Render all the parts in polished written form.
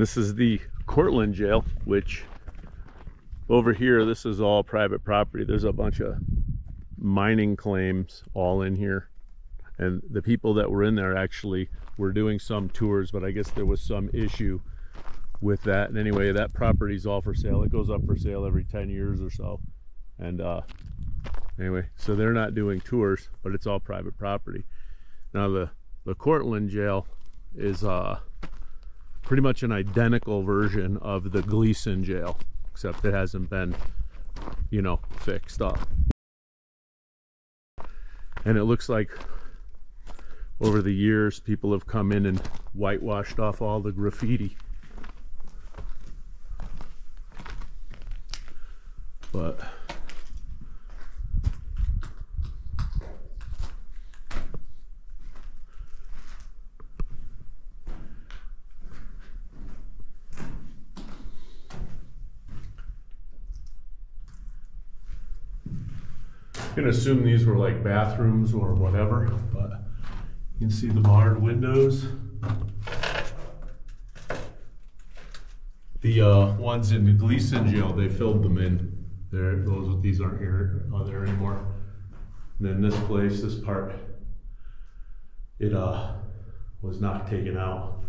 This is the Courtland jail, which over here, this is all private property. There's a bunch of mining claims all in here. And the people that were in there actually were doing some tours, but I guess there was some issue with that. And anyway, that property's all for sale. It goes up for sale every 10 years or so. And anyway, so they're not doing tours, but it's all private property. Now the Courtland jail is pretty much an identical version of the Gleeson jail, except it hasn't been, you know, fixed up. And it looks like over the years people have come in and whitewashed off all the graffiti. But I'm gonna assume these were like bathrooms or whatever, but you can see the barred windows. The ones in the Gleeson jail, they filled them in. These aren't here, there anymore. And then this place, this part, it was not taken out.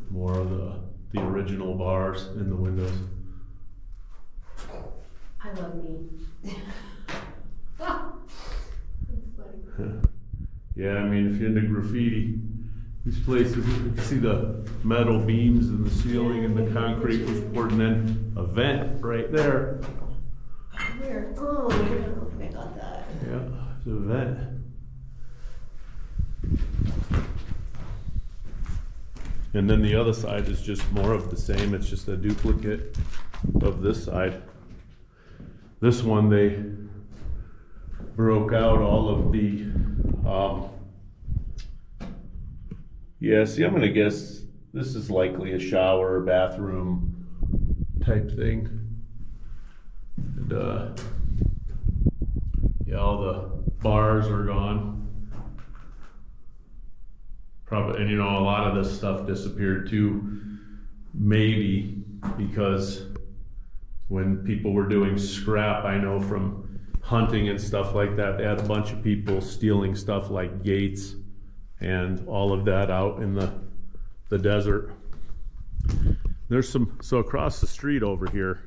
More of the original bars in the windows. I love me. Yeah, I mean, if you're into graffiti, these places, you can see the metal beams in the ceiling and the concrete was poured, and then a vent right there. Where? Oh, I don't think I got that. Yeah, it's a vent. And then the other side is just more of the same. It's just a duplicate of this side. This one, they broke out all of the, yeah, see, I'm gonna guess this is likely a shower or bathroom type thing. And yeah, all the bars are gone. Probably, and you know, a lot of this stuff disappeared too, maybe because when people were doing scrap, I know from hunting and stuff like that, they had a bunch of people stealing stuff like gates and all of that out in the desert. There's some, so across the street over here,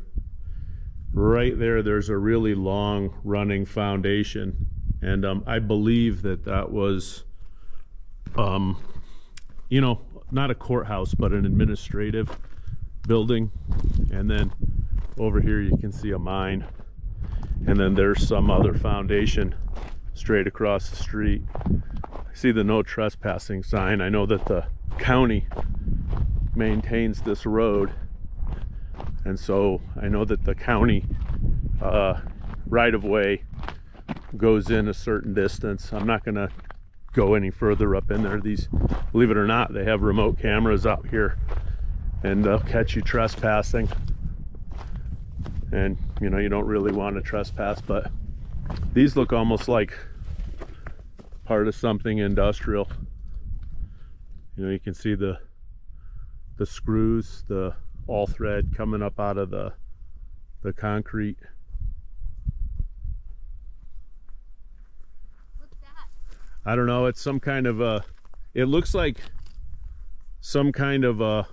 right there, there's a really long running foundation. And I believe that was, you know, not a courthouse, but an administrative building. And then over here you can see a mine, and then there's some other foundation straight across the street. I see the no trespassing sign. I know that the county maintains this road, and so I know that the county right-of-way goes in a certain distance. I'm not gonna go any further up in there. These, believe it or not, they have remote cameras out here, and they'll catch you trespassing. And you know, you don't really want to trespass, but these look almost like part of something industrial. You know, you can see the screws, the all thread coming up out of the concrete. What's that? I don't know, it's some kind of a, it looks like some kind of a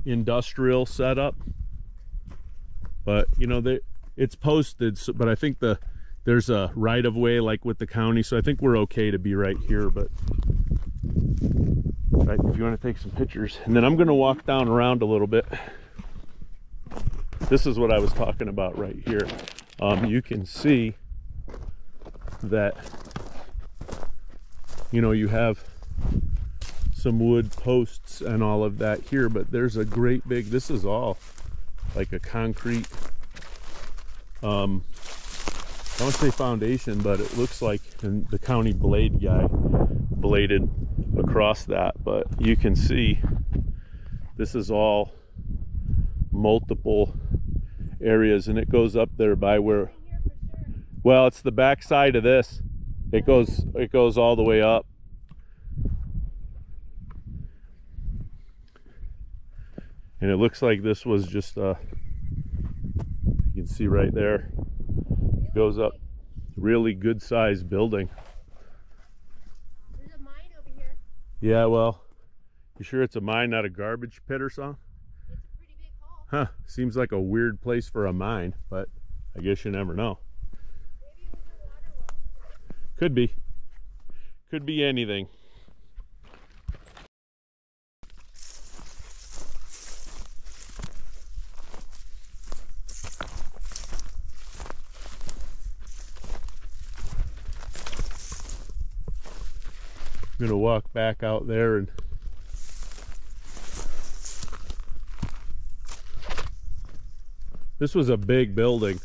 industrial setup. But you know, it's posted, so, but I think there's a right-of-way like with the county, so I think we're okay to be right here. But right, if you want to take some pictures, and then I'm going to walk down around a little bit. This is what I was talking about right here. You can see that, you know, you have some wood posts and all of that here, but there's a great big, this is all like a concrete, I want to say foundation, but it looks like, and the county blade guy bladed across that, but you can see this is all multiple areas, and it goes up there by where, well, it's the back side of this. It goes all the way up. And it looks like this was just you can see right there, goes up, really good sized building. There's a mine over here. Yeah, well, you sure it's a mine, not a garbage pit or something? It's a pretty big hole. Huh, seems like a weird place for a mine, but I guess you never know. Maybe it was a water well. Could be. Could be anything. I'm gonna walk back out there and this was a big building,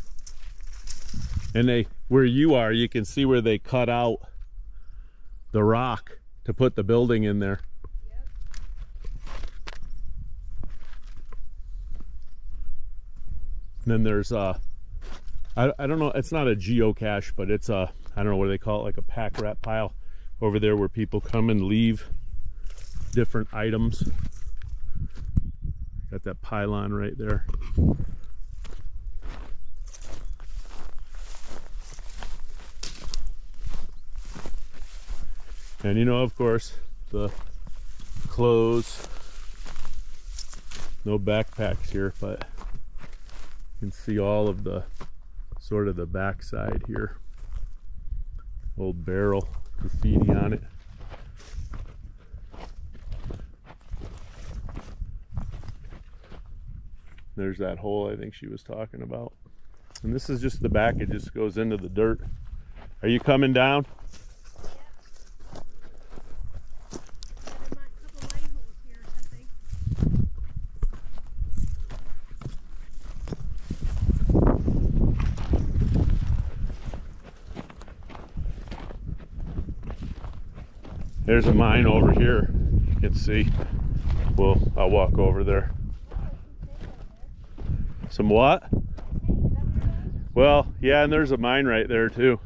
and where you are, you can see where they cut out the rock to put the building in there. Yep. And then there's I don't know, it's not a geocache, but it's I don't know what they call it, like a pack rat pile over there where people come and leave different items. Got that pylon right there. And you know, of course, the clothes, no backpacks here, but you can see all of the sort of the backside here. Old barrel, graffiti on it. There's that hole I think she was talking about. And this is just the back, it just goes into the dirt. Are you coming down? There's a mine over here, you can see. Well, I'll walk over there. Some what? Well, yeah, and there's a mine right there too.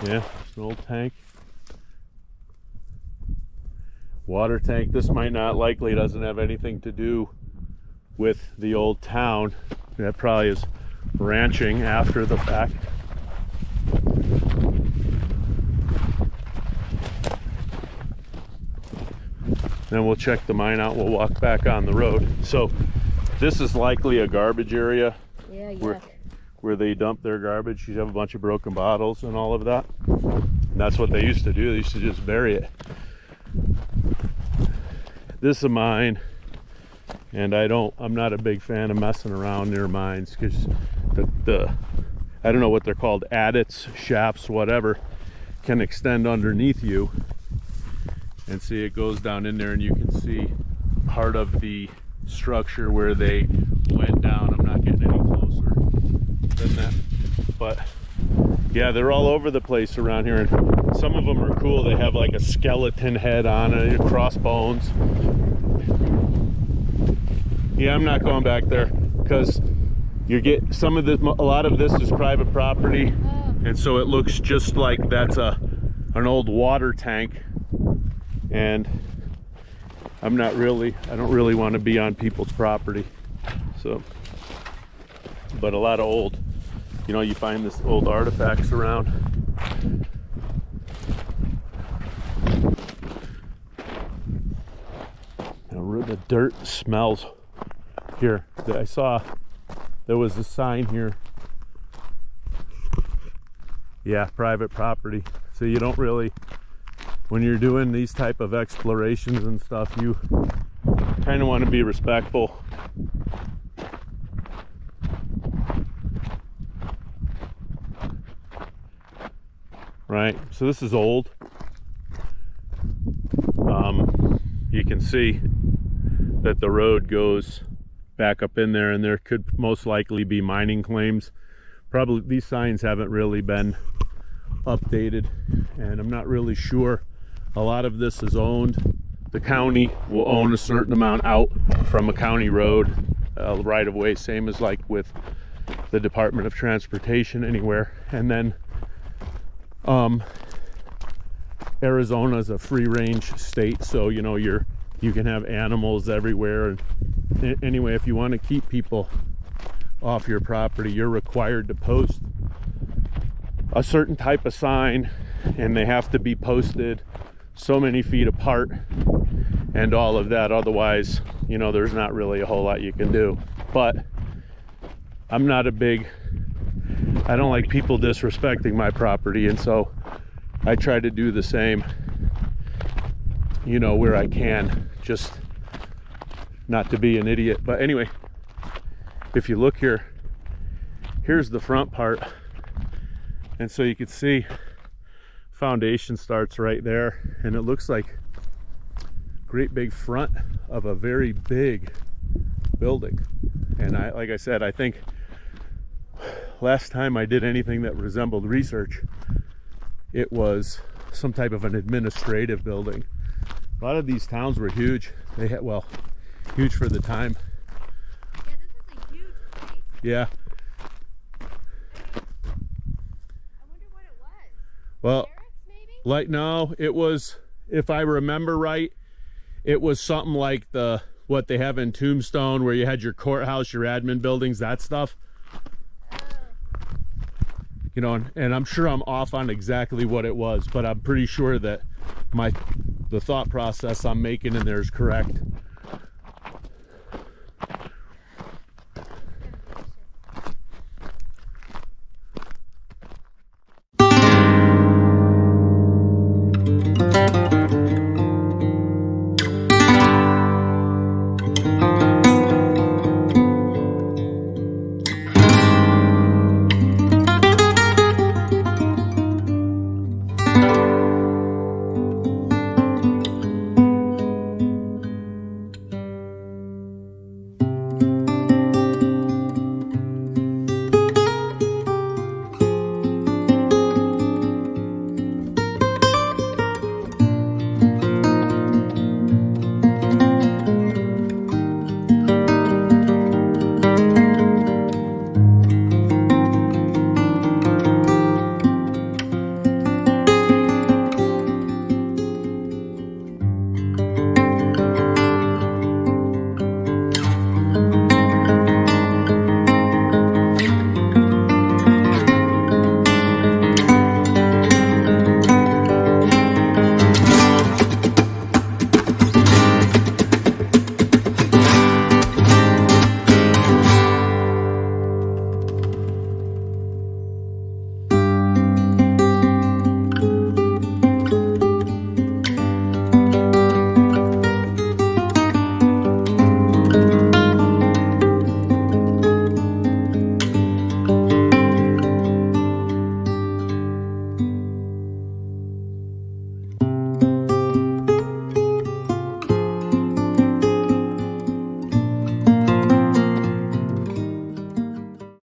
Yeah, it's an old tank. Water tank. This might not, likely doesn't have anything to do with the old town. That probably is ranching after the fact. Then we'll check the mine out, we'll walk back on the road. So this is likely a garbage area. Yeah, where they dump their garbage. You have a bunch of broken bottles and all of that. And that's what they used to do. They used to just bury it. This is a mine, and I'm not a big fan of messing around near mines, because I don't know what they're called, adits, shafts, whatever, can extend underneath you. And see, it goes down in there and you can see part of the structure where they went down. I'm not getting any closer than that, but yeah, they're all over the place around here, and some of them are cool. They have like a skeleton head on it, crossbones. Yeah, I'm not going back there, because you get a lot of this is private property, and so it looks just like that's an old water tank. And I don't really want to be on people's property. So, but a lot of old, you find this old artifacts around. Now, the dirt smells here. I saw there was a sign here. Yeah, private property. So you don't really, when you're doing these type of explorations and stuff, you kind of want to be respectful. Right, so this is old. You can see that the road goes back up in there, and there could most likely be mining claims. Probably these signs haven't really been updated, and I'm not really sure. A lot of this is owned. The county will own a certain amount out from a county road, right of way, same as like with the Department of Transportation anywhere. And then Arizona is a free range state, so you know you can have animals everywhere. And anyway, if you want to keep people off your property, you're required to post a certain type of sign, and they have to be posted so many feet apart and all of that. Otherwise, you know, there's not really a whole lot you can do. But I don't like people disrespecting my property, and so I try to do the same, you know, where I can, just not to be an idiot. But anyway, if you look here, here's the front part, and so you can see foundation starts right there, and it looks like great big front of a very big building. And like I said, I think last time I did anything that resembled research, it was some type of an administrative building. A lot of these towns were huge. They had, well, huge for the time. Yeah, this is a huge place. Yeah. I wonder what it was. Well, Barracks, maybe? like, no, it was, if I remember right, it was something like what they have in Tombstone, where you had your courthouse, your admin buildings, that stuff. You know, and I'm sure I'm off on exactly what it was, but I'm pretty sure that the thought process I'm making in there is correct.